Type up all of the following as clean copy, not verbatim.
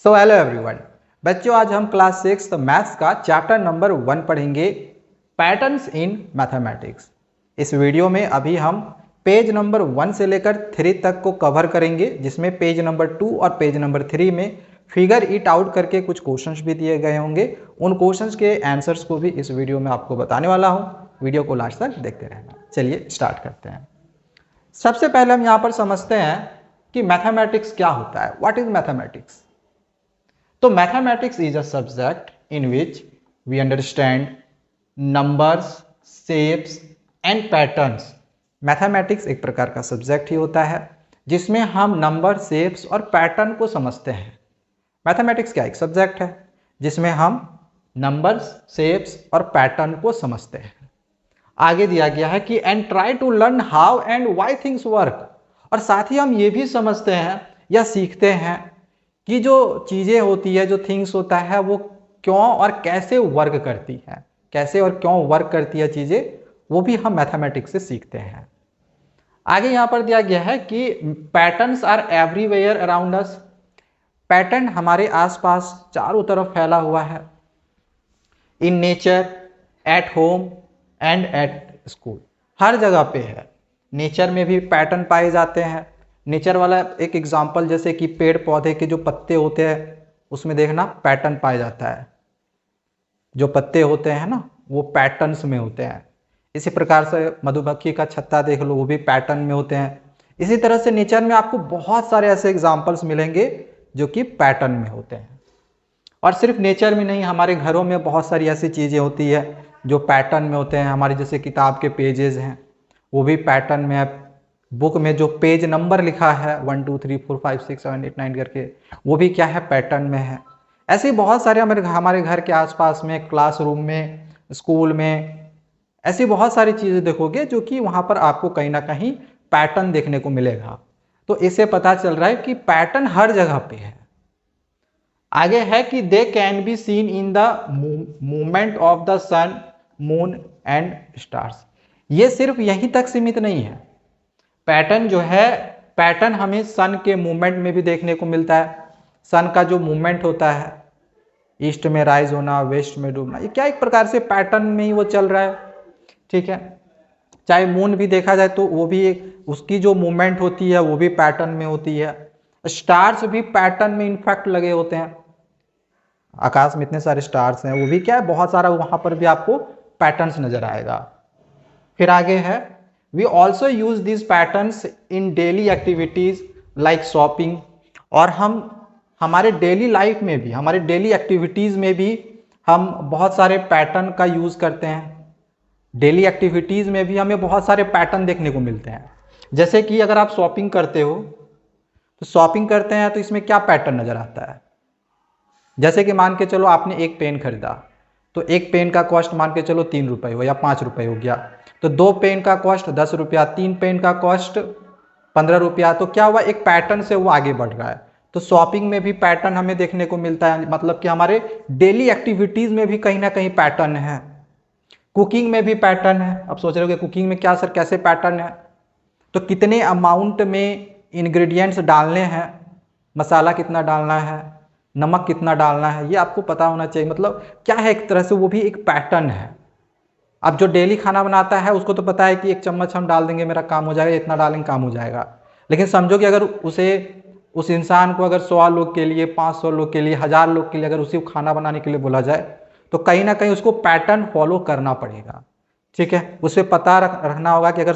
So hello everyone बच्चों, आज हम क्लास 6 मैथ्स का चैप्टर नंबर 1 पढ़ेंगे, पैटर्न्स इन मैथमेटिक्स। इस वीडियो में अभी हम पेज नंबर 1 से लेकर 3 तक को कवर करेंगे, जिसमें पेज नंबर 2 और पेज नंबर 3 में फिगर इट आउट करके कुछ क्वेश्चंस भी दिए गए होंगे। उन क्वेश्चंस के आंसर्स को भी इस वीडियो में आपको बताने वाला हूँ। वीडियो को लास्ट तक देखते रहना। चलिए स्टार्ट करते हैं। सबसे पहले हम यहाँ पर समझते हैं कि मैथमेटिक्स क्या होता है। What is mathematics? तो mathematics is a subject in which we understand numbers, shapes and patterns. Mathematics एक प्रकार का सब्जेक्ट ही होता है जिसमें हम नंबर, शेप्स और पैटर्न को समझते हैं। मैथमेटिक्स क्या एक सब्जेक्ट है जिसमें हम नंबर्स, शेप्स और पैटर्न को समझते हैं। आगे दिया गया है कि and try to learn how and why things work, और साथ ही हम ये भी समझते हैं या सीखते हैं कि जो चीज़ें होती है, जो थिंग्स होता है, वो क्यों और कैसे वर्क करती है, कैसे और क्यों वर्क करती है चीज़ें, वो भी हम मैथमेटिक्स से सीखते हैं। आगे यहाँ पर दिया गया है कि patterns are everywhere around us. Pattern हमारे आसपास चारों तरफ फैला हुआ है। In nature, at home and at school, हर जगह पे है। नेचर में भी पैटर्न पाए जाते हैं। नेचर वाला एक एग्जांपल जैसे कि पेड़ पौधे के जो पत्ते होते हैं उसमें देखना पैटर्न पाया जाता है। जो पत्ते होते हैं ना, वो पैटर्न्स में होते हैं। इसी प्रकार से मधुमक्खी का छत्ता देख लो, वो भी पैटर्न में होते हैं। इसी तरह से नेचर में आपको बहुत सारे ऐसे एग्जाम्पल्स मिलेंगे जो कि पैटर्न में होते हैं। और सिर्फ नेचर में नहीं, हमारे घरों में बहुत सारी ऐसी चीज़ें होती है जो पैटर्न में होते हैं। हमारी जैसे किताब के पेजेस हैं, वो भी पैटर्न में है। बुक में जो पेज नंबर लिखा है 1 2 3 4 5 6 7 8 9 करके, वो भी क्या है, पैटर्न में है। ऐसे बहुत सारे हमारे घर के आसपास में, क्लासरूम में, स्कूल में, ऐसी बहुत सारी चीज़ें देखोगे जो कि वहाँ पर आपको कहीं ना कहीं पैटर्न देखने को मिलेगा। तो इससे पता चल रहा है कि पैटर्न हर जगह पे है। आगे है कि they can be seen in the movement of the sun, moon and stars. ये सिर्फ यहीं तक सीमित नहीं है। पैटर्न जो है, पैटर्न हमें सन के मूवमेंट में भी देखने को मिलता है। सन का जो मूवमेंट होता है, ईस्ट में राइज होना, वेस्ट में डूबना, ये क्या एक प्रकार से पैटर्न में ही वो चल रहा है। ठीक है। चाहे मून भी देखा जाए तो वो भी उसकी जो मूवमेंट होती है वो भी पैटर्न में होती है। स्टार्स भी पैटर्न में इनफैक्ट लगे होते हैं। आकाश में इतने सारे स्टार्स हैं, वो भी क्या है, बहुत सारा, वहां पर भी आपको पैटर्न्स नजर आएगा। फिर आगे है, we also use this patterns in daily activities like shopping. और हम हमारे डेली लाइफ में भी, हमारे डेली एक्टिविटीज में भी हम बहुत सारे पैटर्न का यूज करते हैं। डेली एक्टिविटीज में भी हमें बहुत सारे पैटर्न देखने को मिलते हैं। जैसे कि अगर आप शॉपिंग करते हो, तो शॉपिंग करते हैं तो इसमें क्या पैटर्न नजर आता है। जैसे कि मान के चलो आपने एक पेन खरीदा, तो एक पेन का कॉस्ट मान के चलो 3 रुपये हो या 5 रुपये हो गया, तो 2 पेन का कॉस्ट 10 रुपया, 3 पेन का कॉस्ट 15 रुपया। तो क्या हुआ, एक पैटर्न से वो आगे बढ़ रहा है। तो शॉपिंग में भी पैटर्न हमें देखने को मिलता है, मतलब कि हमारे डेली एक्टिविटीज में भी कहीं ना कहीं पैटर्न है। कुकिंग में भी पैटर्न है। अब सोच रहे हो कि कुकिंग में क्या सर, कैसे पैटर्न है, तो कितने अमाउंट में इंग्रेडिएंट्स डालने हैं, मसाला कितना डालना है, नमक कितना डालना है, ये आपको पता होना चाहिए। मतलब क्या है, एक तरह से वो भी एक पैटर्न है। अब जो डेली खाना बनाता है उसको तो पता है कि 1 चम्मच हम डाल देंगे मेरा काम हो जाएगा, इतना डालेंगे काम हो जाएगा। लेकिन समझो कि अगर उस इंसान को अगर 100 लोग के लिए, 500 लोग के लिए, 1000 लोग के लिए अगर उसी को खाना बनाने के लिए बोला जाए, तो कहीं ना कहीं उसको पैटर्न फॉलो करना पड़ेगा। ठीक है। उसे पता रखना होगा कि अगर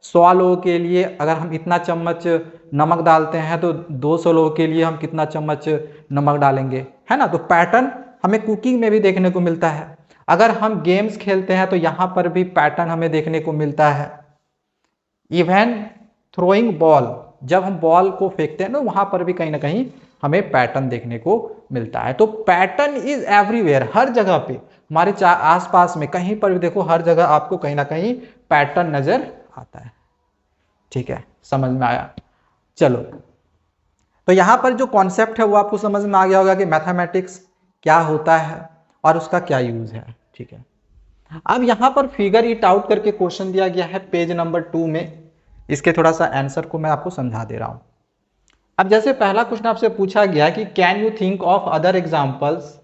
100 लोगों के लिए अगर हम इतना चम्मच नमक डालते हैं, तो 200 लोगों के लिए हम कितना चम्मच नमक डालेंगे, है ना। तो पैटर्न हमें कुकिंग में भी देखने को मिलता है। अगर हम गेम्स खेलते हैं तो यहाँ पर भी पैटर्न हमें देखने को मिलता है। इवन थ्रोइंग बॉल, जब हम बॉल को फेंकते हैं ना, वहाँ पर भी कहीं ना कहीं हमें पैटर्न देखने को मिलता है। तो पैटर्न इज एवरीवेयर, हर जगह पे, हमारे आसपास में कहीं पर भी देखो, हर जगह आपको कहीं ना कहीं पैटर्न नजर आता है। ठीक है, समझ में आया। चलो, तो यहां पर जो कॉन्सेप्ट है वो आपको समझ में आ गया होगा कि मैथमेटिक्स क्या होता है और उसका क्या यूज है। ठीक है। अब यहां पर फिगर इट आउट करके क्वेश्चन दिया गया है पेज नंबर 2 में। इसके थोड़ा सा आंसर को मैं आपको समझा दे रहा हूं। अब जैसे पहला क्वेश्चन आपसे पूछा गया कि can you think of other examples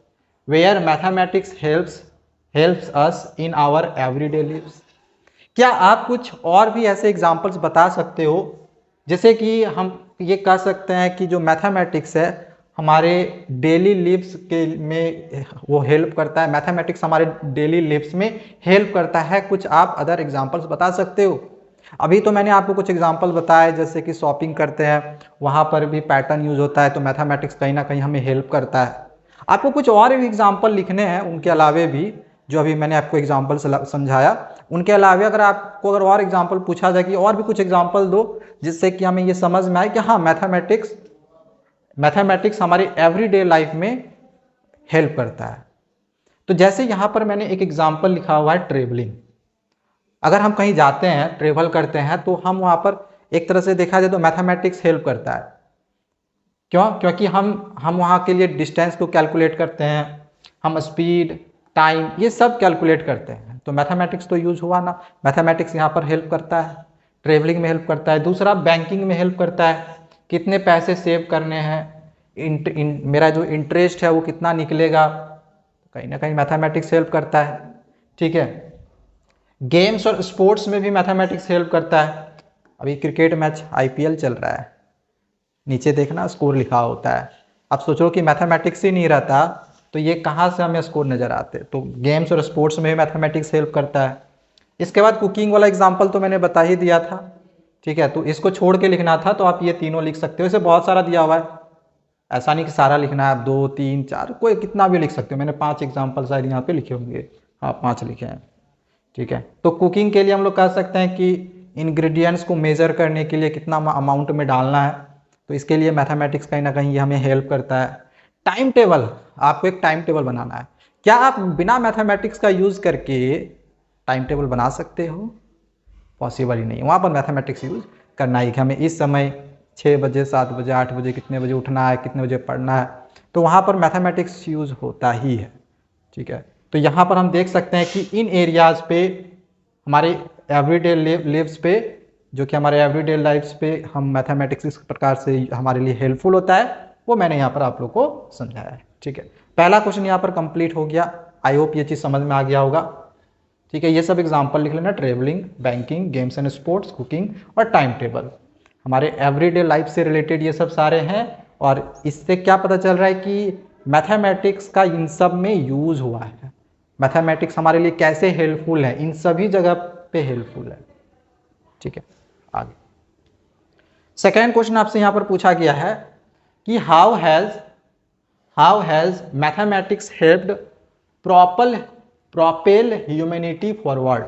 where mathematics helps us in our everyday lives. क्या आप कुछ और भी ऐसे एग्जाम्पल्स बता सकते हो जैसे कि हम ये कह सकते हैं कि जो मैथमेटिक्स है हमारे डेली लिव्स के में वो हेल्प करता है, मैथमेटिक्स हमारे डेली लिव्स में हेल्प करता है। कुछ आप अदर एग्जाम्पल्स बता सकते हो। अभी तो मैंने आपको कुछ एग्जाम्पल बताया जैसे कि शॉपिंग करते हैं वहाँ पर भी पैटर्न यूज होता है, तो मैथमेटिक्स कहीं ना कहीं हमें हेल्प करता है। आपको कुछ और भी एग्जाम्पल लिखने हैं उनके अलावे भी, जो अभी मैंने आपको एग्जाम्पल समझाया उनके अलावे अगर आपको अगर और एग्जाम्पल पूछा जाए कि और भी कुछ एग्जाम्पल दो जिससे कि हमें ये समझ में आए कि हाँ मैथमेटिक्स हमारी एवरीडे लाइफ में हेल्प करता है। तो जैसे यहाँ पर मैंने एक एग्जाम्पल लिखा हुआ है ट्रेवलिंग। अगर हम कहीं जाते हैं, ट्रेवल करते हैं, तो हम वहाँ पर एक तरह से देखा जाए तो मैथमेटिक्स हेल्प करता है। क्यों? क्योंकि हम वहाँ के लिए डिस्टेंस को कैलकुलेट करते हैं, हम स्पीड, टाइम, ये सब कैलकुलेट करते हैं, तो मैथमेटिक्स तो यूज हुआ ना। मैथमेटिक्स यहाँ पर हेल्प करता है, ट्रेवलिंग में हेल्प करता है। दूसरा बैंकिंग में हेल्प करता है, कितने पैसे सेव करने हैं, मेरा जो इंटरेस्ट है वो कितना निकलेगा, कहीं ना कहीं मैथमेटिक्स हेल्प करता है। ठीक है, गेम्स और स्पोर्ट्स में भी मैथमेटिक्स हेल्प करता है। अभी क्रिकेट मैच IPL चल रहा है, नीचे देखना स्कोर लिखा होता है। अब सोचो कि मैथमेटिक्स ही नहीं रहता तो ये कहाँ से हमें स्कोर नज़र आते। तो गेम्स और स्पोर्ट्स में भी मैथमेटिक्स हेल्प करता है। इसके बाद कुकिंग वाला एग्जाम्पल तो मैंने बता ही दिया था। ठीक है, तो इसको छोड़ के लिखना था तो आप ये तीनों लिख सकते हो। इसे बहुत सारा दिया हुआ है, ऐसा नहीं कि सारा लिखना है, आप 2, 3, 4 कोई कितना भी लिख सकते हो। मैंने 5 एग्जाम्पल शायद यहाँ पे लिखे होंगे, हाँ 5 लिखे हैं। ठीक है, तो कुकिंग के लिए हम लोग कह सकते हैं कि इंग्रेडिएंट्स को मेजर करने के लिए कितना अमाउंट में डालना है, तो इसके लिए मैथमेटिक्स कहीं ना कहीं ये हमें हेल्प करता है। टाइम टेबल, आपको एक टाइम टेबल बनाना है, क्या आप बिना मैथमेटिक्स का यूज करके टाइम टेबल बना सकते हो? पॉसिबल ही नहीं है। वहाँ पर मैथमेटिक्स यूज करना ही कि हमें इस समय 6 बजे, 7 बजे, 8 बजे, कितने बजे उठना है, कितने बजे पढ़ना है, तो वहाँ पर मैथमेटिक्स यूज होता ही है। ठीक है, तो यहाँ पर हम देख सकते हैं कि इन एरियाज पे हमारे एवरीडे लिव्स पे, जो कि हमारे एवरीडे लाइफ्स पे हम मैथमेटिक्स इस प्रकार से हमारे लिए हेल्पफुल होता है, वो मैंने यहाँ पर आप लोग को समझाया है। ठीक है, पहला क्वेश्चन यहाँ पर कंप्लीट हो गया। आई होप ये चीज़ समझ में आ गया होगा। ठीक है, ये सब एग्जाम्पल लिख लेना, travelling, banking, games and sports, cooking और टाइम टेबल, हमारे एवरीडे लाइफ से रिलेटेड ये सब सारे हैं। और इससे क्या पता चल रहा है कि मैथमेटिक्स का इन सब में यूज हुआ है। मैथमेटिक्स हमारे लिए कैसे हेल्पफुल है, इन सभी जगह पे हेल्पफुल है। ठीक है, आगे सेकेंड क्वेश्चन आपसे यहाँ पर पूछा गया है कि how has mathematics helped propel humanity forward.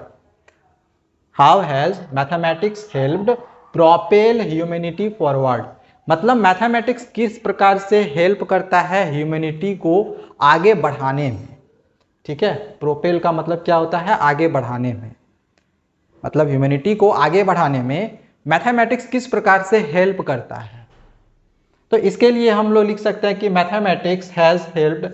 How has mathematics helped propel humanity forward, मतलब मैथमेटिक्स किस प्रकार से हेल्प करता है ह्यूमैनिटी को आगे बढ़ाने में। ठीक है, प्रोपेल का मतलब क्या होता है? आगे बढ़ाने में, मतलब ह्यूमैनिटी को आगे बढ़ाने में मैथमेटिक्स किस प्रकार से हेल्प करता है। तो इसके लिए हम लोग लिख सकते हैं कि mathematics has helped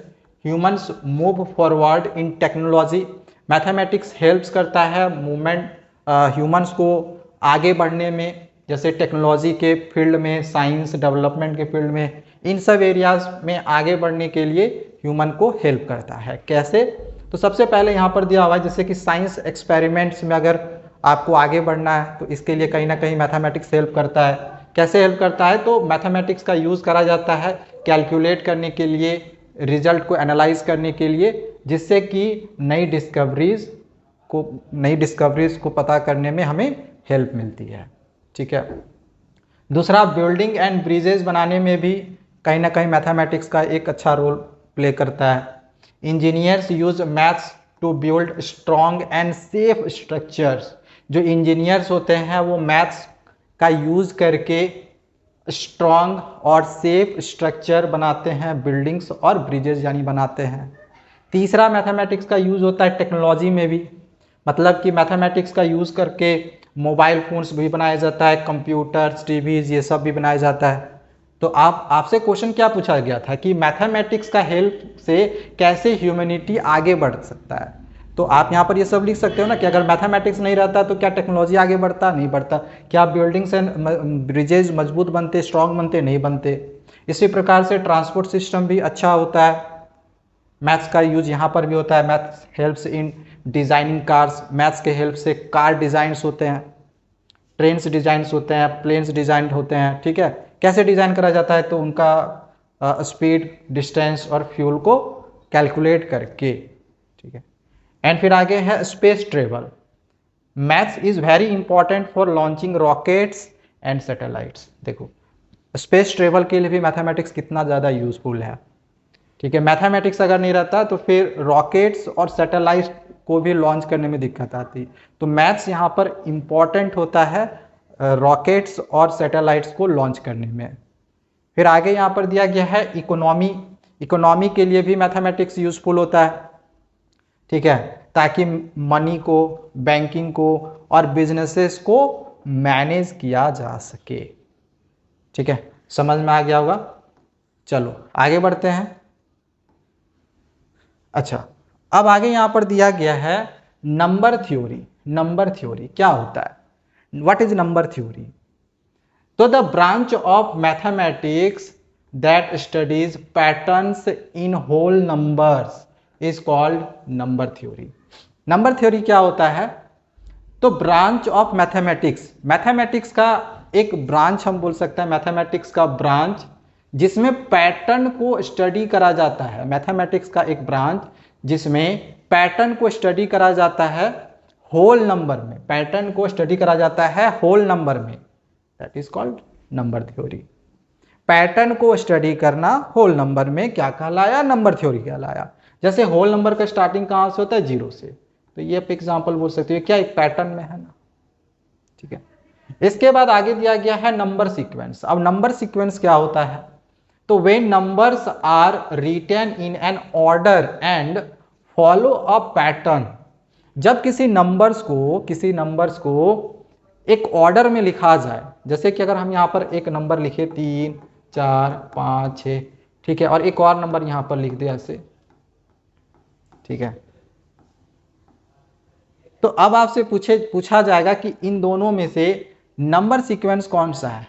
humans move forward in technology. Mathematics helps करता है मूवमेंट ह्यूमंस को आगे बढ़ने में, जैसे टेक्नोलॉजी के फील्ड में, साइंस डेवलपमेंट के फील्ड में, इन सब एरियाज में आगे बढ़ने के लिए ह्यूमन को हेल्प करता है। कैसे? तो सबसे पहले यहाँ पर दिया हुआ है जैसे कि साइंस एक्सपेरिमेंट्स में अगर आपको आगे बढ़ना है तो इसके लिए कहीं ना कहीं मैथमेटिक्स हेल्प करता है। कैसे हेल्प करता है? तो मैथमेटिक्स का यूज़ करा जाता है कैलकुलेट करने के लिए, रिजल्ट को एनालाइज करने के लिए, जिससे कि नई डिस्कवरीज को पता करने में हमें हेल्प मिलती है। ठीक है, दूसरा बिल्डिंग एंड ब्रिजेस बनाने में भी कहीं ना कहीं मैथमेटिक्स का एक अच्छा रोल प्ले करता है। Engineers use maths to build strong and safe structures. जो इंजीनियर्स होते हैं वो मैथ्स का यूज करके स्ट्रॉन्ग और सेफ स्ट्रक्चर बनाते हैं, बिल्डिंग्स और ब्रिजेस यानी बनाते हैं। तीसरा मैथमेटिक्स का यूज होता है टेक्नोलॉजी में भी, मतलब कि मैथमेटिक्स का यूज करके मोबाइल फोन्स भी बनाया जाता है, कंप्यूटर्स, टीवीज, ये सब भी बनाया जाता है। तो आपसे क्वेश्चन क्या पूछा गया था कि मैथमेटिक्स का हेल्प से कैसे ह्यूमैनिटी आगे बढ़ सकता है। तो आप यहाँ पर ये सब लिख सकते हो ना कि अगर मैथमेटिक्स नहीं रहता तो क्या टेक्नोलॉजी आगे बढ़ता, नहीं बढ़ता। क्या बिल्डिंग्स एंड ब्रिजेज मजबूत बनते, स्ट्रांग बनते, नहीं बनते। इसी प्रकार से ट्रांसपोर्ट सिस्टम भी अच्छा होता है। मैथ्स का यूज यहाँ पर भी होता है। Maths helps in designing cars, maths के हेल्प से कार डिजाइंस होते हैं, ट्रेन्स डिजाइंस होते हैं, प्लेन्स डिजाइन होते हैं। ठीक है, कैसे डिजाइन करा जाता है, तो उनका स्पीड, डिस्टेंस और फ्यूल को कैलकुलेट करके। ठीक है, एंड फिर आगे है space travel. Maths is very important for launching rockets and satellites. देखो स्पेस ट्रेवल के लिए भी मैथमेटिक्स कितना ज़्यादा यूजफुल है। ठीक है, मैथमेटिक्स अगर नहीं रहता तो फिर रॉकेट्स और सैटेलाइट को भी लॉन्च करने में दिक्कत आती। तो मैथ्स यहाँ पर इंपॉर्टेंट होता है रॉकेट्स और सैटेलाइट्स को लॉन्च करने में। फिर आगे यहाँ पर दिया गया है इकोनॉमी। इकोनॉमी के लिए भी मैथमेटिक्स यूजफुल होता है। ठीक है, ताकि मनी को, बैंकिंग को और बिजनेसेस को मैनेज किया जा सके। ठीक है, समझ में आ गया होगा। चलो आगे बढ़ते हैं। अच्छा, अब आगे यहां पर दिया गया है नंबर थ्योरी। नंबर थ्योरी क्या होता है, व्हाट इज नंबर थ्योरी? तो the branch of mathematics that studies patterns in whole numbers is called number theory. Number theory क्या होता है? तो ब्रांच ऑफ मैथमेटिक्स, मैथमेटिक्स का एक ब्रांच हम बोल सकते हैं, मैथमेटिक्स का ब्रांच जिसमें पैटर्न को स्टडी करा जाता है। मैथमेटिक्स का एक ब्रांच जिसमें पैटर्न को स्टडी करा जाता है होल नंबर में, पैटर्न को स्टडी करा जाता है होल नंबर में, that is called number theory. Pattern को स्टडी करना होल नंबर में क्या कहलाया? नंबर थ्योरी कहलाया। जैसे होल नंबर का स्टार्टिंग कहां से होता है? 0 से। तो ये आप एग्जांपल बोल सकते हो, क्या एक पैटर्न में है ना। ठीक है, इसके बाद आगे दिया गया है नंबर सीक्वेंस। अब नंबर सीक्वेंस क्या होता है? तो when numbers are written in an order and follow a pattern. जब किसी नंबर्स को एक ऑर्डर में लिखा जाए, जैसे कि अगर हम यहां पर एक नंबर लिखे 3, 4, 5, 6, ठीक है, और एक और नंबर यहां पर लिख दिया ऐसे। ठीक है, तो अब आपसे पूछा जाएगा कि इन दोनों में से नंबर सीक्वेंस कौन सा है।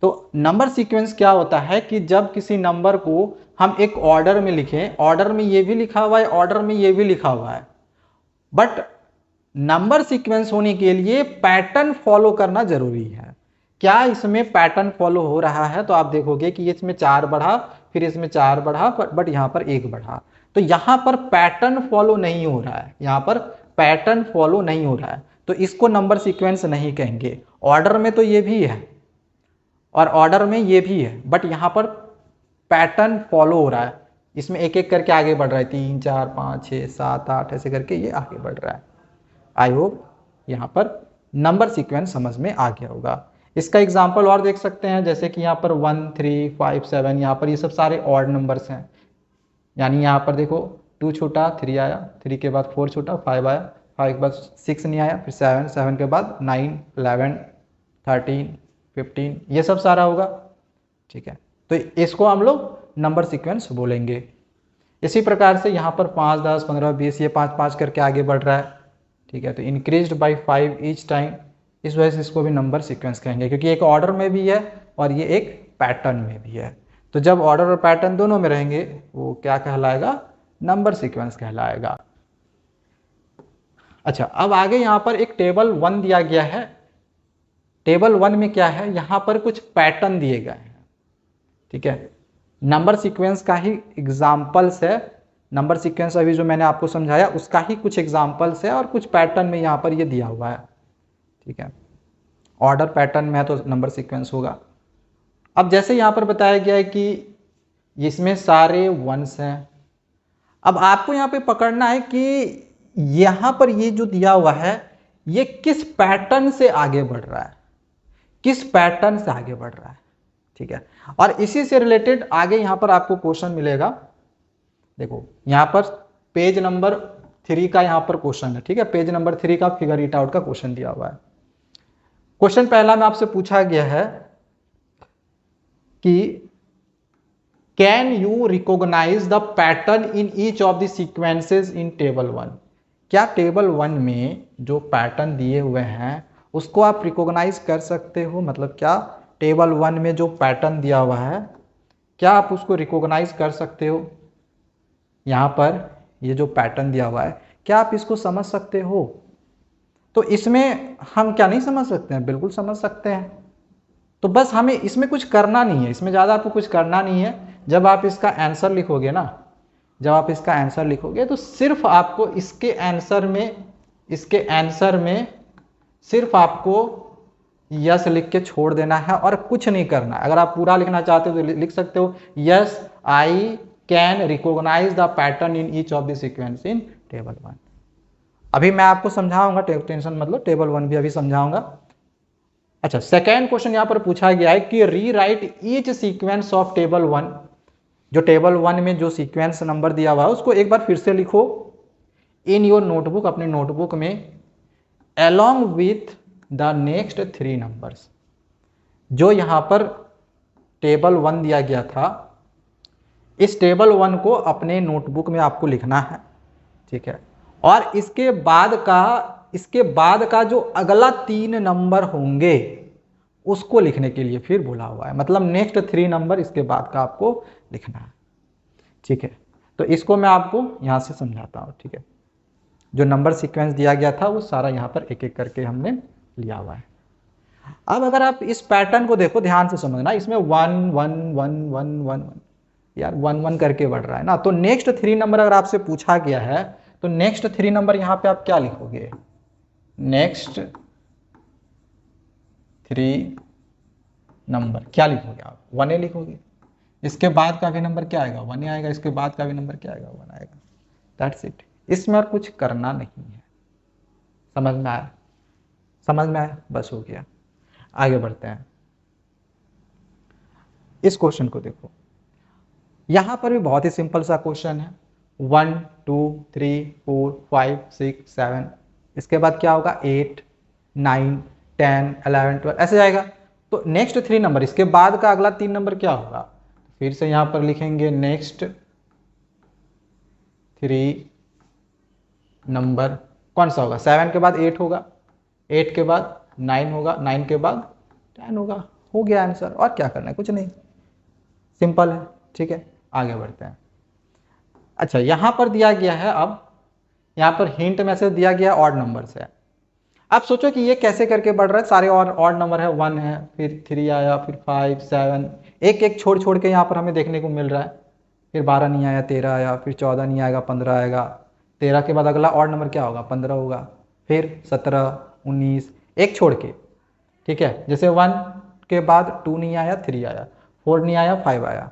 तो नंबर सीक्वेंस क्या होता है कि जब किसी नंबर को हम एक ऑर्डर में लिखें, ऑर्डर में ये भी लिखा हुआ है, ऑर्डर में ये भी लिखा हुआ है, बट नंबर सीक्वेंस होने के लिए पैटर्न फॉलो करना जरूरी है। क्या इसमें पैटर्न फॉलो हो रहा है? तो आप देखोगे कि इसमें 4 बढ़ा, फिर इसमें 4 बढ़ा, बट यहां पर 1 बढ़ा। तो यहां पर पैटर्न फॉलो नहीं हो रहा है, यहां पर पैटर्न फॉलो नहीं हो रहा है, तो इसको नंबर सीक्वेंस नहीं कहेंगे। ऑर्डर में तो ये भी है और ऑर्डर में ये भी है, बट यहां पर पैटर्न फॉलो हो रहा है, इसमें एक एक करके आगे बढ़ रहा है, 3, 4, 5, 6, 7, 8 ऐसे करके ये आगे बढ़ रहा है। आई होप यहां पर नंबर सीक्वेंस समझ में आ गया होगा। इसका एग्जांपल और देख सकते हैं, जैसे कि यहाँ पर 1, 3, 5, 7, यहाँ पर ये सब सारे ऑड नंबर्स हैं। यानी यहाँ पर देखो 2 छोटा, 3 आया, 3 के बाद 4 छोटा, 5 आया, 5 के बाद 6 नहीं आया, फिर 7, 7 के बाद 9, 11, 13, 15, ये सब सारा होगा। ठीक है, तो इसको हम लोग नंबर सीक्वेंस बोलेंगे। इसी प्रकार से यहाँ पर 5, 10, 15, 20 ये 5, 5 करके आगे बढ़ रहा है। ठीक है, तो इंक्रीज्ड बाय 5 ईच टाइम, इस वजह से इसको भी नंबर सीक्वेंस कहेंगे, क्योंकि एक ऑर्डर में भी है और ये एक पैटर्न में भी है। तो जब ऑर्डर और पैटर्न दोनों में रहेंगे वो क्या कहलाएगा? नंबर सीक्वेंस कहलाएगा। अच्छा, अब आगे यहाँ पर एक टेबल 1 दिया गया है। टेबल 1 में क्या है? यहाँ पर कुछ पैटर्न दिए गए हैं। ठीक है, नंबर सीक्वेंस का ही एग्जाम्पल्स है। नंबर सीक्वेंस अभी जो मैंने आपको समझाया उसका ही कुछ एग्जाम्पल्स है और कुछ पैटर्न में यहाँ पर ये दिया हुआ है। ठीक है, ऑर्डर पैटर्न में है तो नंबर सीक्वेंस होगा। अब जैसे यहाँ पर बताया गया है कि इसमें सारे 1s हैं। अब आपको यहाँ पे पकड़ना है कि यहाँ पर ये जो दिया हुआ है ये किस पैटर्न से आगे बढ़ रहा है, किस पैटर्न से आगे बढ़ रहा है। ठीक है, और इसी से रिलेटेड आगे यहाँ पर आपको क्वेश्चन मिलेगा। देखो यहाँ पर पेज नंबर 3 का यहाँ पर क्वेश्चन है। ठीक है, पेज नंबर 3 का फिगर इट आउट का क्वेश्चन दिया हुआ है। क्वेश्चन पहला में आपसे पूछा गया है कि can you recognise the pattern in each of the sequences in table 1। क्या टेबल 1 में जो पैटर्न दिए हुए हैं उसको आप रिकॉग्नाइज कर सकते हो? मतलब क्या टेबल 1 में जो पैटर्न दिया हुआ है क्या आप उसको रिकॉग्नाइज कर सकते हो? यहाँ पर ये जो पैटर्न दिया हुआ है क्या आप इसको समझ सकते हो? तो इसमें हम क्या नहीं समझ सकते हैं? बिल्कुल समझ सकते हैं। तो बस हमें इसमें कुछ करना नहीं है, इसमें ज़्यादा आपको कुछ करना नहीं है। जब आप इसका आंसर लिखोगे ना, जब आप इसका आंसर लिखोगे तो सिर्फ आपको इसके आंसर में सिर्फ आपको यस लिख के छोड़ देना है और कुछ नहीं करना। अगर आप पूरा लिखना चाहते हो तो लिख सकते हो yes I can recognise the pattern in each of the sequence in table 1। अभी मैं आपको समझाऊंगा, टेंशन मतलब टेबल 1 भी अभी समझाऊंगा। अच्छा, सेकेंड क्वेश्चन यहां पर पूछा गया है कि rewrite each sequence of table 1। जो टेबल 1 में जो सीक्वेंस नंबर दिया हुआ है उसको एक बार फिर से लिखो इन योर नोटबुक, अपने नोटबुक में, along with the next 3 numbers. जो यहां पर टेबल 1 दिया गया था, इस टेबल 1 को अपने नोटबुक में आपको लिखना है, ठीक है। और इसके बाद का जो अगला 3 नंबर होंगे उसको लिखने के लिए फिर बोला हुआ है। मतलब नेक्स्ट 3 नंबर इसके बाद का आपको लिखना है, ठीक है। तो इसको मैं आपको यहां से समझाता हूं, ठीक है। जो नंबर सीक्वेंस दिया गया था वो सारा यहाँ पर एक एक करके हमने लिया हुआ है। अब अगर आप इस पैटर्न को देखो, ध्यान से समझना, इसमें 1 1 1 1 1 1 यार 1 1 करके बढ़ रहा है ना। तो नेक्स्ट 3 नंबर अगर आपसे पूछा गया है तो नेक्स्ट 3 नंबर यहाँ पे आप क्या लिखोगे? नेक्स्ट 3 नंबर क्या लिखोगे आप? 1 लिखोगे। इसके बाद का भी नंबर क्या आएगा? 1 आएगा। इसके बाद का भी नंबर क्या आएगा? 1 आएगा। That's it. इसमें और कुछ करना नहीं है। समझ में आया? समझ में आया? बस हो गया। आगे बढ़ते हैं। इस क्वेश्चन को देखो, यहां पर भी बहुत ही सिंपल सा क्वेश्चन है। 1 2 3 4 5 6 7, इसके बाद क्या होगा? 8 9 10 11 12 ऐसे जाएगा। तो नेक्स्ट 3 नंबर, इसके बाद का अगला 3 नंबर क्या होगा? फिर से यहां पर लिखेंगे नेक्स्ट 3 नंबर कौन सा होगा? 7 के बाद 8 होगा, 8 के बाद 9 होगा, 9 के बाद 10 होगा। हो गया आंसर। और क्या करना है? कुछ नहीं, सिंपल है, ठीक है। आगे बढ़ते हैं। अच्छा, यहां पर दिया गया है, अब यहां पर हिंट में से दिया गया ऑड नंबर से। आप सोचो कि ये कैसे करके बढ़ रहा है। सारे और ऑड नंबर है, 1 है, फिर 3 आया, फिर 5 7, एक एक छोड़ छोड़ के यहाँ पर हमें देखने को मिल रहा है। फिर 12 नहीं आया, 13 आया, फिर 14 नहीं आएगा, 15 आएगा। 13 के बाद अगला ऑड नंबर क्या होगा? 15 होगा। फिर 17 19 एक छोड़ के, ठीक है। जैसे 1 के बाद 2 नहीं आया, 3 आया, 4 नहीं आया, 5 आया,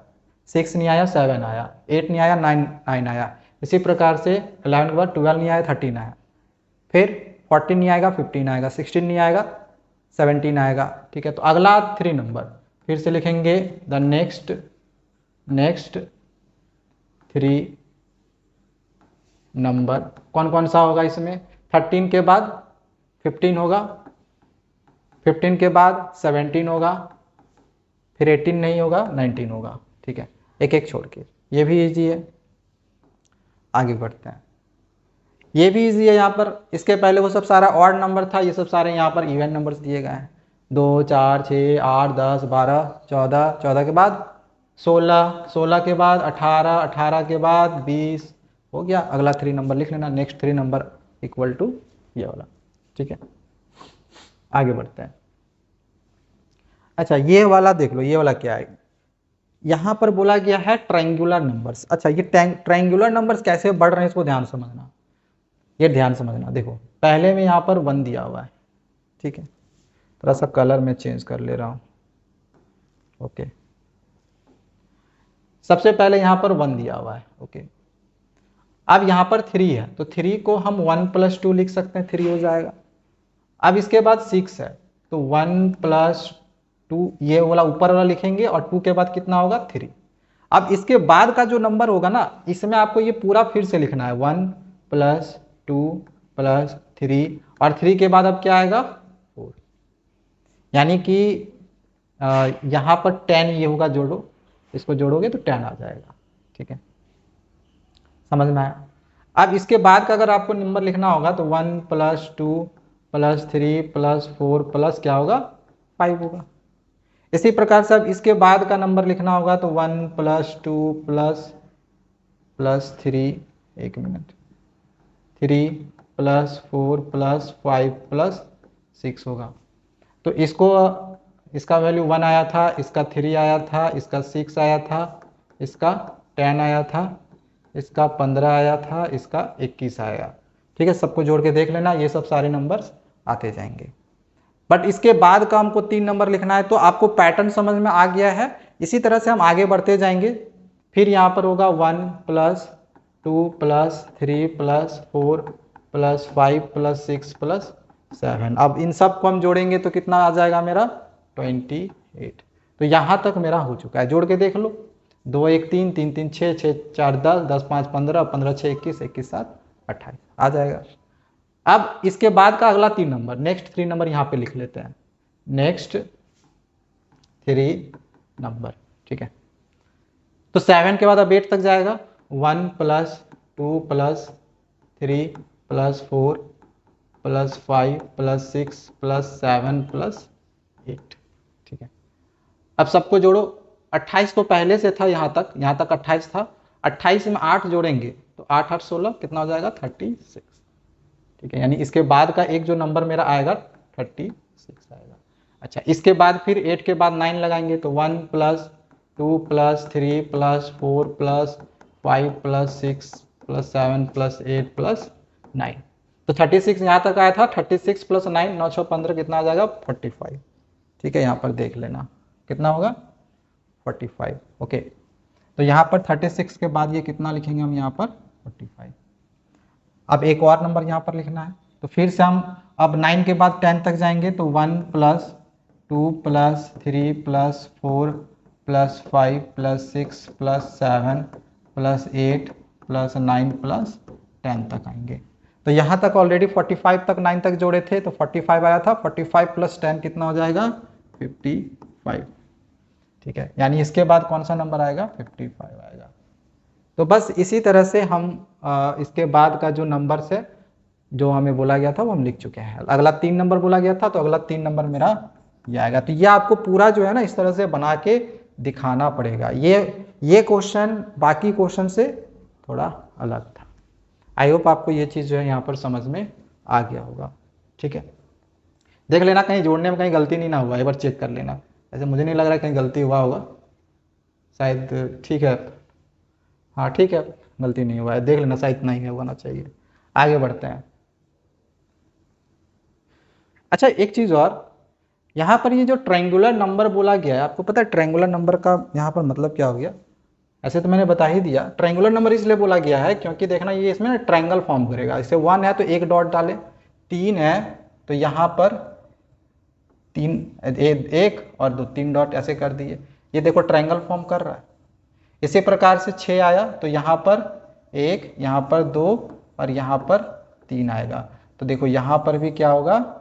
6 नहीं आया, 7 आया, 8 नहीं आया, 9 आया। इसी प्रकार से 11 के बाद 12 नहीं आया, 13 आया, फिर 14 नहीं आएगा, 15 आएगा, 16 नहीं आएगा, 17 आएगा, ठीक है। तो अगला 3 नंबर फिर से लिखेंगे द नेक्स्ट 3 नंबर कौन कौन सा होगा इसमें? 13 के बाद 15 होगा, 15 के बाद 17 होगा, फिर 18 नहीं होगा, 19 होगा, ठीक है। एक एक छोड़ के। ये भी इजी है। आगे बढ़ते हैं। ये भी इजी है। यहाँ पर इसके पहले वो सब सारा ऑड नंबर था, ये सब सारे यहाँ पर इवन नंबर्स दिए गए हैं। 2 4 6 8 10 12 14, 14 के बाद 16, 16 के बाद 18, 18 के बाद 20 हो गया। अगला 3 नंबर लिख लेना, नेक्स्ट 3 नंबर इक्वल टू ये वाला, ठीक है। आगे बढ़ते हैं। अच्छा, ये वाला देख लो, ये वाला क्या है? यहाँ पर बोला गया है ट्रायंगुलर नंबर्स। अच्छा, ये ट्रायंगुलर नंबर्स कैसे बढ़ रहे हैं इसको ध्यान समझना, ये ध्यान समझना। देखो पहले में यहाँ पर 1 दिया हुआ है, ठीक है। थोड़ा सा कलर में चेंज कर ले रहा हूँ, ओके। सबसे पहले यहाँ पर 1 दिया हुआ है, ओके। अब यहाँ पर 3 है तो 3 को हम 1 + 2 लिख सकते हैं, 3 हो जाएगा। अब इसके बाद 6 है तो 1 + 2, ये वाला ऊपर वाला लिखेंगे और 2 के बाद कितना होगा? 3। अब इसके बाद का जो नंबर होगा ना, इसमें आपको ये पूरा फिर से लिखना है, 1 + 2 + 3, और 3 के बाद अब क्या आएगा? 4। यानी कि यहाँ पर 10 ये होगा, जोड़ो, इसको जोड़ोगे तो 10 आ जाएगा, ठीक है। समझ में आया? अब इसके बाद का अगर आपको नंबर लिखना होगा तो 1 + 2 + 3 + 4 प्लस क्या होगा 5 होगा। इसी प्रकार से अब इसके बाद का नंबर लिखना होगा तो 1 + 2 + 3 1 मिनट 3 + 4 + 5 + 6 होगा। तो इसका वैल्यू 1 आया था, इसका 3 आया था, इसका 6 आया था, इसका 10 आया था, इसका 15 आया था, इसका 21 आया। ठीक है, सबको जोड़ के देख लेना, ये सब सारे नंबर्स आते जाएंगे। बट इसके बाद का हमको 3 नंबर लिखना है, तो आपको पैटर्न समझ में आ गया है। इसी तरह से हम आगे बढ़ते जाएंगे। फिर यहाँ पर होगा 1 + 2 + 3 + 4 + 5 + 6 + 7। अब इन सब को हम जोड़ेंगे तो कितना आ जाएगा मेरा 28। तो यहाँ तक मेरा हो चुका है, जोड़ के देख लो। 2 1 3 3 3 6 6 4 10 10 5 15 15 6 21 21 7 28 आ जाएगा। अब इसके बाद का अगला 3 नंबर, नेक्स्ट 3 नंबर यहाँ पे लिख लेते हैं, नेक्स्ट 3 नंबर। ठीक है, तो 7 के बाद अब 8 तक जाएगा। 1 + 2 + 3 + 4 + 5 + 6 + 7 + 8। ठीक है, अब सबको जोड़ो। 28 तो पहले से था, यहाँ तक 28 था। 28 में 8 जोड़ेंगे तो 8 8 16 कितना हो जाएगा 36। ठीक है, यानी इसके बाद का एक जो नंबर मेरा आएगा 36 आएगा। अच्छा, इसके बाद फिर 8 के बाद 9 लगाएंगे तो 1 + 2 + 3 + 4 + 5 + 6 + 7 + 8 + 9। तो 36 यहाँ तक आया था। 36 + 9 9 6 15 कितना आ जाएगा 45। ठीक है, यहाँ पर देख लेना कितना होगा 45। ओके, तो यहाँ पर 36 के बाद ये कितना लिखेंगे हम यहाँ पर 45। अब एक और नंबर यहाँ पर लिखना है, तो फिर से हम अब 9 के बाद 10 तक जाएंगे तो 1 + 2 + 3 + 4 + 5 + 6 + 7 + 8 + 9 + 10 तक आएंगे। तो यहाँ तक ऑलरेडी 45 तक 9 तक जोड़े थे तो 45 आया था। 45 + 10 कितना हो जाएगा 55। ठीक है, यानी इसके बाद कौन सा नंबर आएगा 55 आएगा। तो बस इसी तरह से हम इसके बाद का जो नंबर है जो हमें बोला गया था वो हम लिख चुके हैं। अगला 3 नंबर बोला गया था तो अगला 3 नंबर मेरा ये आएगा। तो ये आपको पूरा जो है ना इस तरह से बना के दिखाना पड़ेगा। ये क्वेश्चन बाकी क्वेश्चन से थोड़ा अलग था। आई होप आपको ये चीज़ जो है यहाँ पर समझ में आ गया होगा। ठीक है, देख लेना कहीं जोड़ने में कहीं गलती नहीं ना हुआ, एक बार चेक कर लेना। ऐसे मुझे नहीं लग रहा है कहीं गलती हुआ होगा शायद। ठीक है, हाँ ठीक है, गलती नहीं हुआ है, देख लेना शायद इतना ही होना चाहिए। आगे बढ़ते हैं। अच्छा, एक चीज़ और, यहाँ पर ये जो ट्रायंगुलर नंबर बोला गया है, आपको पता है ट्रायंगुलर नंबर का यहाँ पर मतलब क्या हो गया? ऐसे तो मैंने बता ही दिया। ट्रायंगुलर नंबर इसलिए बोला गया है क्योंकि देखना ये इसमें ना ट्रायंगल फॉर्म करेगा। जैसे 1 है तो एक डॉट डाले, 3 है तो यहाँ पर 3 1 और 2 3 डॉट ऐसे कर दिए। ये देखो ट्रायंगल फॉर्म कर रहा है। इसी प्रकार से 6 आया तो यहाँ पर 1, यहाँ पर 2 और यहाँ पर 3 आएगा। तो देखो यहाँ पर भी क्या होगा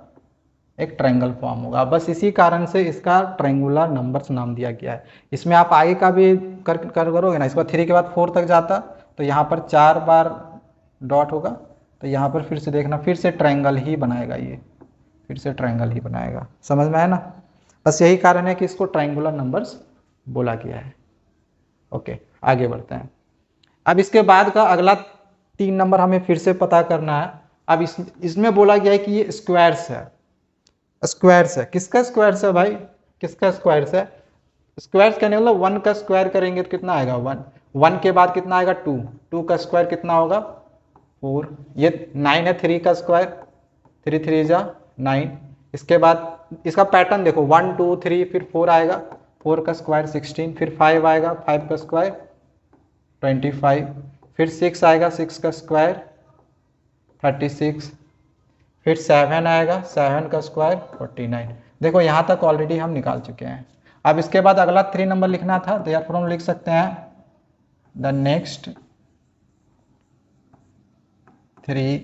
एक ट्रायंगल फॉर्म होगा। बस इसी कारण से इसका ट्रायंगुलर नंबर्स नाम दिया गया है। इसमें आप आगे का भी करोगे ना, इसके बाद 3 के बाद 4 तक जाता तो यहाँ पर 4 बार डॉट होगा तो यहाँ पर फिर से देखना फिर से ट्रायंगल ही बनाएगा, ये फिर से ट्रायंगल ही बनाएगा। समझ में आया ना? बस यही कारण है कि इसको ट्रायंगुलर नंबर्स बोला गया है। ओके, आगे बढ़ते हैं। अब इसके बाद का अगला 3 नंबर हमें फिर से पता करना है। अब इसमें बोला गया है कि ये स्क्वायर्स है। स्क्वायर्स है, किसका स्क्वायर्स है भाई? किसका स्क्वायर्स है? स्क्वायर्स कहने मतलब 1 का स्क्वायर करेंगे तो कितना आएगा 1। 1 के बाद कितना आएगा 2, 2 का स्क्वायर कितना होगा 4। ये 9 है, 3 का स्क्वायर 3 3 जा 9। इसके बाद इसका पैटर्न देखो 1 2 3 फिर 4 आएगा, 4 का स्क्वायर 16, फिर 5 आएगा, 5 का स्क्वायर 25, फिर 6 आएगा, 6 का स्क्वायर 36, फिर 7 आएगा, 7 का स्क्वायर 49। देखो यहाँ तक ऑलरेडी हम निकाल चुके हैं। अब इसके बाद अगला 3 नंबर लिखना था, देयरफॉर हम लिख सकते हैं the next 3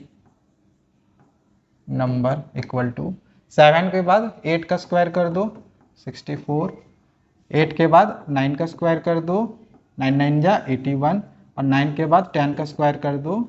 number equal to 7 के बाद 8 का स्क्वायर कर दो 64, 8 के बाद 9 का स्क्वायर कर दो 9 9 जा 81 और 9 के बाद 10 का स्क्वायर कर दो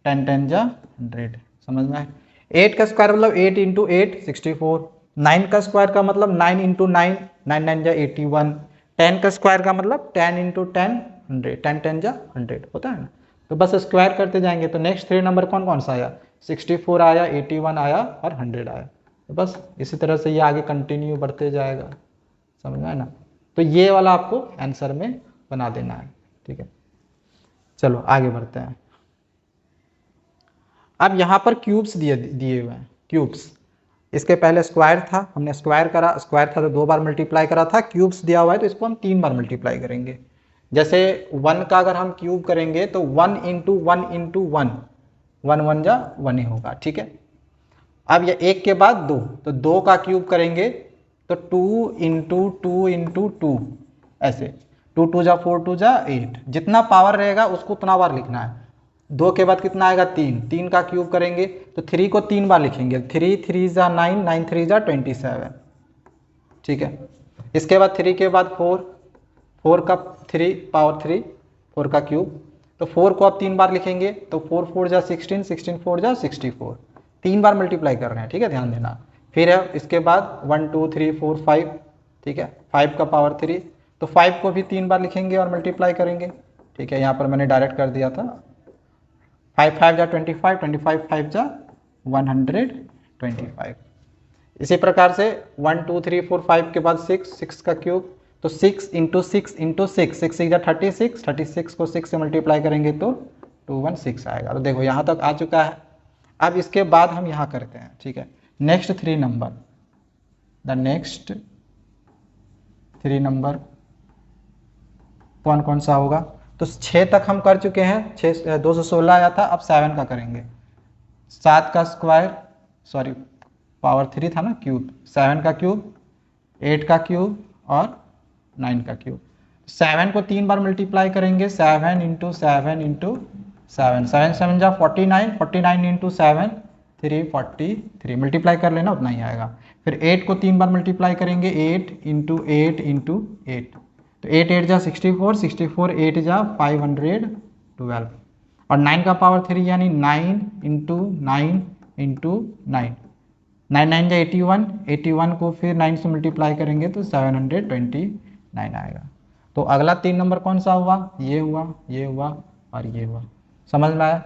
10 10 जा 100, समझ में आए। 8 का स्क्वायर मतलब 8 इंटू 8 64, 9 का स्क्वायर का मतलब 9 इंटू 9 9 9 जा 81, 10 का स्क्वायर का मतलब 10 इंटू 10 100, 10 10 जा 100 होता है ना। तो बस स्क्वायर करते जाएंगे। तो नेक्स्ट 3 नंबर कौन कौन सा आया, 64 आया, 81 आया और 100 आया। तो बस इसी तरह से ये आगे कंटिन्यू बढ़ते जाएगा, समझ में आया ना। तो ये वाला आपको आंसर में बना देना है, ठीक है। चलो आगे बढ़ते हैं। अब यहाँ पर क्यूब्स दिए हुए हैं, क्यूब्स। इसके पहले स्क्वायर था, हमने स्क्वायर करा, स्क्वायर था तो 2 बार मल्टीप्लाई करा था। क्यूब्स दिया हुआ है तो इसको हम 3 बार मल्टीप्लाई करेंगे। जैसे 1 का अगर हम क्यूब करेंगे तो 1 इंटू 1 इंटू 1, 1 1 जा 1 ही होगा, ठीक है। अब ये 1 के बाद 2, तो 2 का क्यूब करेंगे तो 2 इंटू 2 इंटू 2, ऐसे 2 2 जा 4 2 जा 8, जितना पावर रहेगा उसको उतना बार लिखना है। 2 के बाद कितना आएगा 3, 3 का क्यूब करेंगे तो 3 को 3 बार लिखेंगे, 3 3 जा 9, 9 3 जा 27, ठीक है। इसके बाद 3 के बाद 4, 4 का 3 पावर 3, 4 का क्यूब, तो 4 को आप 3 बार लिखेंगे तो 4 4 जा 16, 16 4 जा 64, 3 बार मल्टीप्लाई कर रहे हैं, ठीक है, ध्यान देना। फिर है इसके बाद 1 2 3 4 5, ठीक है, 5 का पावर 3, तो 5 को भी 3 बार लिखेंगे और मल्टीप्लाई करेंगे, ठीक है। यहाँ पर मैंने डायरेक्ट कर दिया था। 5 5 जा 25, 25 5 जा 125। इसी प्रकार से 1 2 3 4 5 के बाद 6, 6 का क्यूब, तो 6 इंटू 6 इंटू 6, 6 6 जा 36, 36 को 6 से मल्टीप्लाई करेंगे तो 216 आएगा। तो देखो यहाँ तक आ चुका है। अब इसके बाद हम यहाँ करते हैं, ठीक है। Next 3 number, the next 3 number कौन कौन सा होगा, तो 6 तक हम कर चुके हैं, 6 216 आया था। अब 7 का करेंगे, 7 का स्क्वायर, सॉरी पावर 3 था ना, क्यूब, 7 का क्यूब, 8 का क्यूब और 9 का क्यूब। 7 को 3 बार मल्टीप्लाई करेंगे, 7 इंटू 7 इंटू 7, 7 7 जा 49, 49 इंटू 7 343, मल्टीप्लाई कर लेना उतना ही आएगा। फिर 8 को 3 बार मल्टीप्लाई करेंगे, 8 इंटू 8 इंटू 8, तो 8 8 जा 64, 64 8 जा 512, और 9 का पावर 3 यानी 9 इंटू 9 इंटू 9, 9 9 जा 81, 81 को फिर 9 से मल्टीप्लाई करेंगे तो 729 आएगा। तो अगला 3 नंबर कौन सा हुआ, ये हुआ, ये हुआ और ये हुआ, समझ में आया।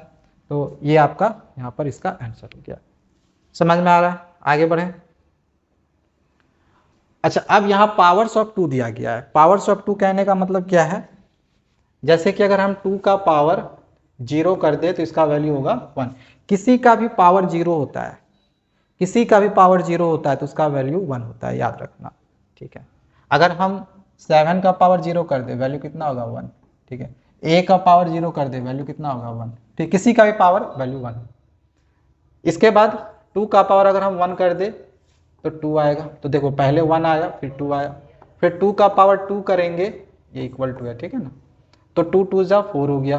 तो ये आपका यहाँ पर इसका आंसर हो गया, समझ में आ रहा है। आगे बढ़े। अच्छा, अब यहाँ पावर्स ऑफ 2 दिया गया है। पावर्स ऑफ 2 कहने का मतलब क्या है, जैसे कि अगर हम 2 का पावर 0 कर दे तो इसका वैल्यू होगा 1। किसी का भी पावर 0 होता है, किसी का भी पावर 0 होता है तो उसका वैल्यू 1 होता है, याद रखना, ठीक है। अगर हम 7 का पावर 0 कर दे वैल्यू कितना होगा 1, ठीक है। a का पावर 0 कर दे वैल्यू कितना होगा 1, ठीक, किसी का भी पावर वैल्यू 1। इसके बाद 2 का पावर अगर हम 1 कर दे तो 2 आएगा। तो देखो पहले 1 आया फिर 2 आया, फिर 2 का पावर 2 करेंगे, ये इक्वल टू है, ठीक है ना। तो 2 2 जा 4 हो गया।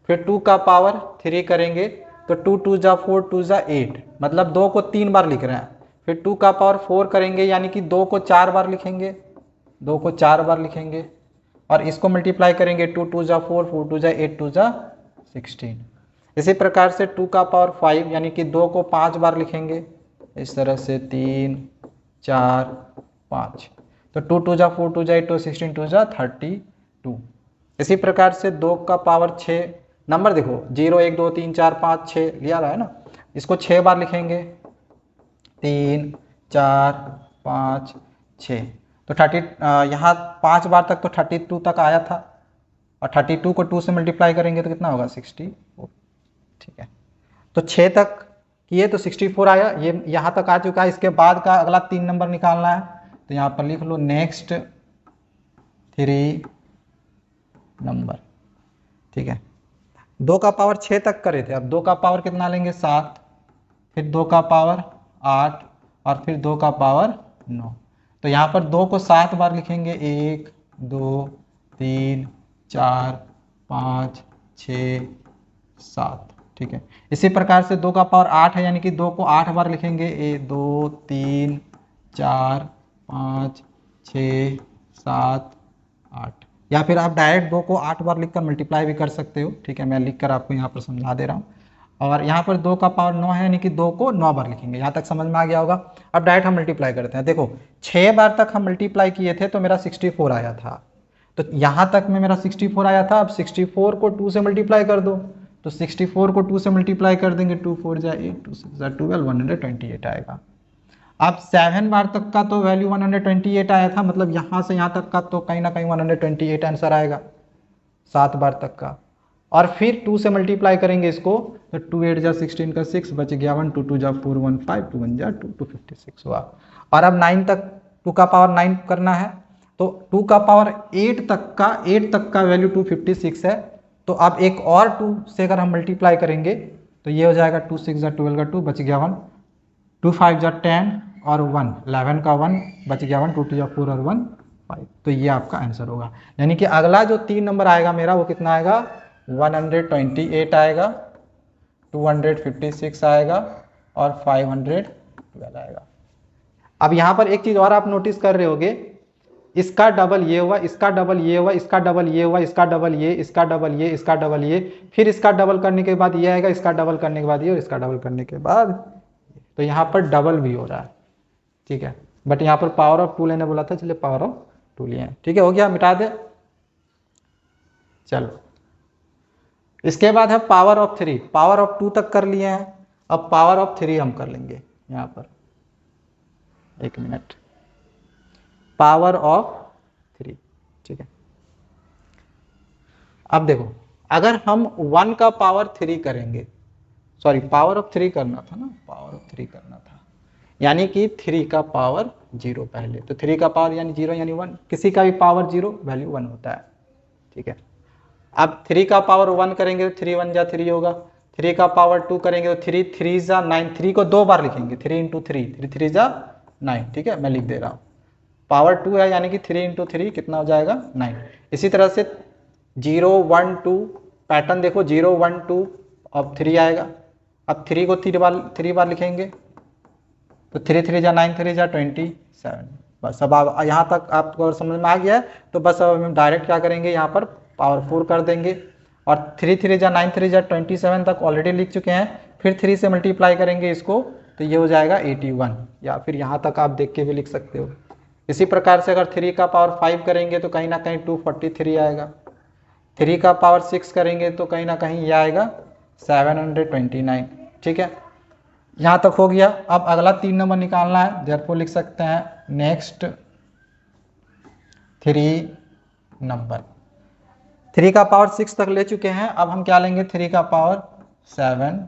फिर 2 का पावर 3 करेंगे तो 2 2 जा 4, 2 जा 8, मतलब 2 को 3 बार लिख रहे हैं। फिर 2 का पावर 4 करेंगे यानी कि 2 को 4 बार लिखेंगे, 2 को 4 बार लिखेंगे, और इसको मल्टीप्लाई करेंगे, 2 2 जा 4, 4 2 जा 8, 2 जा 16। इसी प्रकार से 2 का पावर 5 यानी कि 2 को 5 बार लिखेंगे, इस तरह से 3 4 5, तो 2 2 जा 4, 2 जा 8, 2 16, 2 जा 32। इसी प्रकार से 2 का पावर 6, नंबर देखो 0 1 2 3 4 5 6 लिया रहा है ना, इसको 6 बार लिखेंगे, 3 4 5 6, तो 30 यहाँ 5 बार तक तो 32 तक आया था, और 32 को 2 से मल्टीप्लाई करेंगे तो कितना होगा 64, ठीक है। तो 6 तक किए तो 64 आया, ये यहाँ तक आ चुका है। इसके बाद का अगला 3 नंबर निकालना है, तो यहाँ पर लिख लो नेक्स्ट 3 नंबर, ठीक है। 2 का पावर 6 तक करे थे, अब 2 का पावर कितना लेंगे 7, फिर 2 का पावर 8 और फिर 2 का पावर 9, तो यहाँ पर 2 को 7 बार लिखेंगे, 1 2 3 4 5 6 7, ठीक है। इसी प्रकार से 2 का पावर 8 है यानी कि 2 को 8 बार लिखेंगे, 1 2 3 4 5 6 7 8, या फिर आप डायरेक्ट 2 को 8 बार लिखकर मल्टीप्लाई भी कर सकते हो, ठीक है। मैं लिखकर आपको यहाँ पर समझा दे रहा हूँ। और यहाँ पर 2 का पावर 9 है, यानी कि 2 को 9 बार लिखेंगे। यहाँ तक समझ में आ गया होगा। अब डायरेक्ट हम मल्टीप्लाई करते हैं। देखो 6 बार तक हम मल्टीप्लाई किए थे तो मेरा 64 आया था, तो यहाँ तक में मेरा 64 आया था। अब 64 को 2 से मल्टीप्लाई कर दो, तो 64 को 2 से मल्टीप्लाई कर देंगे, 2 4 जा 8, 2 6 जा 12, 128 आएगा। अब 7 बार तक का तो वैल्यू 128 आया था, मतलब यहाँ से यहाँ तक का तो कहीं ना कहीं 128 आंसर आएगा 7 बार तक का। और फिर 2 से मल्टीप्लाई करेंगे इसको, तो 2 8 जा 16 का 6 बच गया 1, 2 2 जा 4 1 5, 2 1 जा 2, 256 हुआ। और अब 9 तक 2 का पावर 9 करना है, तो 2 का पावर 8 तक का वैल्यू 256 है। तो अब एक और 2 से अगर हम मल्टीप्लाई करेंगे तो ये हो जाएगा 2 6 जा 12 का 2 बच गया 1, 2 5 जा 10 और 1 11 का 1 बच गया 1, 2 2 जा 4 और 1 5। तो ये आपका आंसर होगा। यानी कि अगला जो 3 नंबर आएगा मेरा वो कितना आएगा, 128 आएगा, 256 आएगा और 512 आएगा। अब यहाँ पर एक चीज़ और आप नोटिस कर रहे होगे, इसका डबल ये हुआ, इसका डबल ये हुआ, इसका डबल ये हुआ, इसका डबल ये, इसका डबल ये, इसका डबल ये, फिर इसका डबल करने के बाद ये आएगा, इसका डबल करने के बाद ये और इसका डबल करने के बाद, तो यहाँ पर डबल भी हो रहा है। ठीक है, बट यहाँ पर पावर ऑफ 2 लेने बोला था, चलिए पावर ऑफ 2 लिए हैं। ठीक है, हो गया, मिटा दे। चलो इसके बाद है पावर ऑफ 3। पावर ऑफ 2 तक कर लिए हैं, अब पावर ऑफ 3 हम कर लेंगे। यहाँ पर 1 मिनट, पावर ऑफ 3। ठीक है, अब देखो अगर हम 1 का पावर 3 करेंगे, सॉरी पावर ऑफ 3 करना था ना, पावर ऑफ 3 करना था, यानी कि 3 का पावर 0 पहले, तो 3 का पावर यानी 0 यानी 1, किसी का भी पावर 0 वैल्यू 1 होता है। ठीक है, अब 3 का पावर 1 करेंगे तो 3 1 जा 3 होगा, 3 का पावर 2 करेंगे तो 3 3 जा 9, 3 को 2 बार लिखेंगे, 3 इंटू 3, 3 3 जा 9। ठीक है, मैं लिख दे रहा हूँ, पावर 2 है यानी कि 3 इंटू 3 कितना हो जाएगा 9। इसी तरह से 0 1 2 पैटर्न देखो, 0 1 2 अब 3 आएगा। अब 3 को 3 बार लिखेंगे तो 3 3 जा 9, 3 जा 27। बस अब आप यहाँ तक आपको अगर समझ में आ गया है तो बस अब हम डायरेक्ट क्या करेंगे, यहाँ पर पावर 4 कर देंगे और 3 3 जा 9, 3 जा 27 तक ऑलरेडी लिख चुके हैं, फिर 3 से मल्टीप्लाई करेंगे इसको तो ये हो जाएगा 81, या फिर यहाँ तक आप देख के भी लिख सकते हो। इसी प्रकार से अगर 3 का पावर 5 करेंगे तो कहीं ना कहीं 243 आएगा, 3 का पावर 6 करेंगे तो कहीं ना कहीं ये आएगा 729। ठीक है, यहाँ तक हो गया। अब अगला 3 नंबर निकालना है, देयरफॉर लिख सकते हैं नेक्स्ट 3 नंबर। 3 का पावर 6 तक ले चुके हैं, अब हम क्या लेंगे, 3 का पावर 7,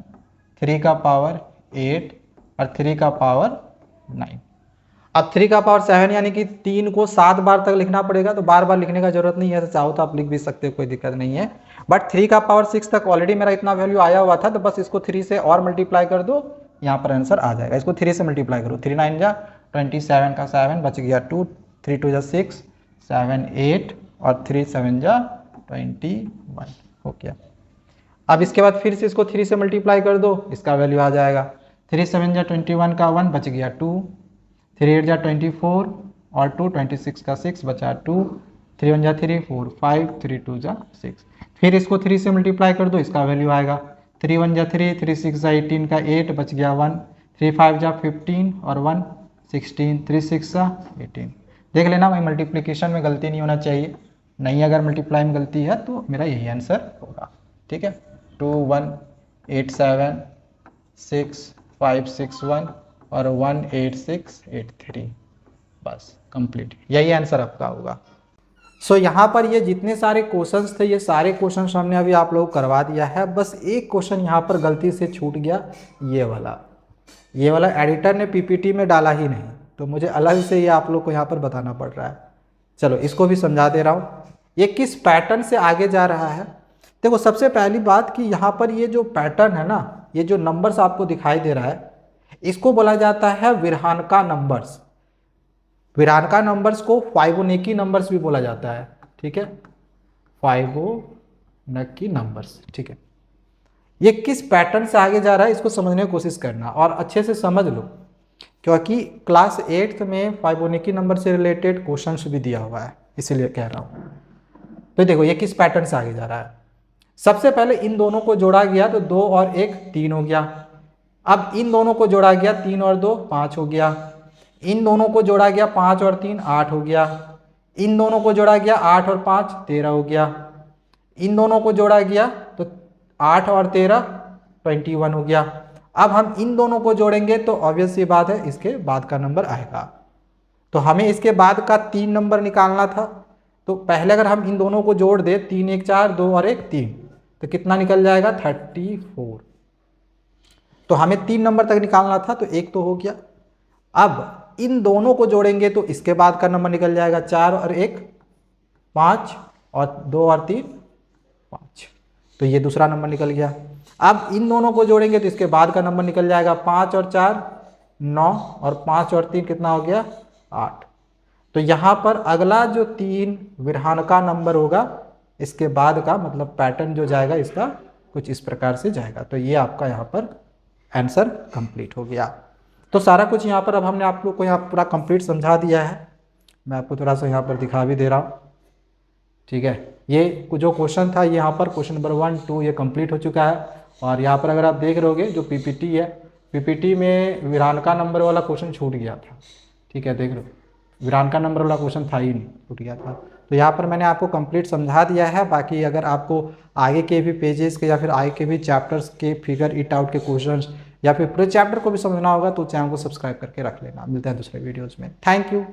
3 का पावर 8 और 3 का पावर 9। अब 3 का पावर 7 यानी कि 3 को 7 बार तक लिखना पड़ेगा, तो बार बार लिखने का जरूरत नहीं है, तो चाहो तो आप लिख भी सकते हो, कोई दिक्कत नहीं है। बट 3 का पावर 6 तक ऑलरेडी मेरा इतना वैल्यू आया हुआ था, तो बस इसको 3 से और मल्टीप्लाई कर दो, यहाँ पर आंसर आ जाएगा। इसको 3 से मल्टीप्लाई करो, 3 9 जा 27 का 7 बच गया 2, 3 2 जा 6, 7 8 और 3 7 जा 21 हो गया। अब इसके बाद फिर से इसको 3 से मल्टीप्लाई कर दो, इसका वैल्यू आ जाएगा 3 7 जा 21 का 1 बच गया 2, 3 8 जा 24 और 2 26 का 6 बचा 2, 3 1 जा 3 4 5, 3 2 जा 6। फिर इसको 3 से मल्टीप्लाई कर दो, इसका वैल्यू आएगा 3 1 जा 3, 3 6 जा 18 का 8 बच गया 1, 3 5 जा 15 और 1 16, 3 6 जा 18। देख लेना भाई मल्टीप्लिकेशन में गलती नहीं होना चाहिए, नहीं अगर मल्टीप्लाई में गलती है तो मेरा यही आंसर होगा। ठीक है, 2 1 8 7 6 5 6 1 और 1 8 6 8 3, बस कंप्लीट, यही आंसर आपका होगा। सो यहाँ पर ये जितने सारे क्वेश्चंस थे, ये सारे क्वेश्चंस हमने अभी आप लोगों को करवा दिया है। बस एक क्वेश्चन यहाँ पर गलती से छूट गया, ये वाला एडिटर ने पीपीटी में डाला ही नहीं, तो मुझे अलग से ये आप लोग को यहाँ पर बताना पड़ रहा है। चलो इसको भी समझा दे रहा हूँ, ये किस पैटर्न से आगे जा रहा है। देखो सबसे पहली बात कि यहाँ पर ये जो पैटर्न है ना, ये जो नंबर्स आपको दिखाई दे रहा है, इसको बोला जाता है विरहानका नंबर्स। विरहानका नंबर्स को फाइबोनेकी नंबर्स भी बोला जाता है। ठीक है, फाइबोनेकी नंबर्स। ठीक है, ये किस पैटर्न से आगे जा रहा है इसको समझने की कोशिश करना और अच्छे से समझ लो, क्योंकि क्लास 8th में फाइबोनेकी नंबर से रिलेटेड क्वेश्चंस भी दिया हुआ है, इसीलिए कह रहा हूँ। तो देखो ये किस पैटर्न से आगे जा रहा है। सबसे पहले इन दोनों को जोड़ा गया तो 2 और 1 3 हो गया। अब इन दोनों को जोड़ा गया 3 और 2 5 हो गया। इन दोनों को जोड़ा गया 5 और 3 8 हो गया। इन दोनों को जोड़ा गया 8 और 5 13 हो गया। इन दोनों को जोड़ा गया तो 8 और 13 21 हो गया। अब हम इन दोनों को जोड़ेंगे तो ऑब्वियस सी बात है इसके बाद का नंबर आएगा। तो हमें इसके बाद का 3 नंबर निकालना था। तो पहले अगर हम इन दोनों को जोड़ दे 3 1 4 2 और 1 3 तो कितना निकल जाएगा 34। तो हमें 3 नंबर तक निकालना था तो एक तो हो गया। अब इन दोनों को जोड़ेंगे तो इसके बाद का नंबर निकल जाएगा 4 और 1 5 और 2 और 3 5। तो ये दूसरा नंबर निकल गया। अब इन दोनों को जोड़ेंगे तो इसके बाद का नंबर निकल जाएगा 5 और 4 9 और 5 और 3 कितना हो गया 8। तो यहाँ पर अगला जो 3 विरहानका नंबर होगा इसके बाद का मतलब पैटर्न जो जाएगा इसका कुछ इस प्रकार से जाएगा। तो ये आपका यहाँ पर आंसर कंप्लीट हो गया। तो सारा कुछ यहाँ पर अब हमने आप लोग को यहाँ पूरा कंप्लीट समझा दिया है। मैं आपको थोड़ा सा यहाँ पर दिखा भी दे रहा हूँ। ठीक है, ये जो क्वेश्चन था यहाँ पर क्वेश्चन नंबर 1 2 ये कंप्लीट हो चुका है। और यहाँ पर अगर आप देख रहे होगे जो पीपीटी है, पीपीटी में विरानका नंबर वाला क्वेश्चन छूट गया था। ठीक है, देख लो विरानका नंबर वाला क्वेश्चन था ही नहीं, छूट गया था। तो यहाँ पर मैंने आपको कंप्लीट समझा दिया है। बाकी अगर आपको आगे के भी पेजेस के या फिर आगे के भी चैप्टर्स के फिगर इट आउट के क्वेश्चंस या फिर पूरे चैप्टर को भी समझना होगा तो चैनल को सब्सक्राइब करके रख लेना। मिलते हैं दूसरे वीडियोज़ में। Thank you.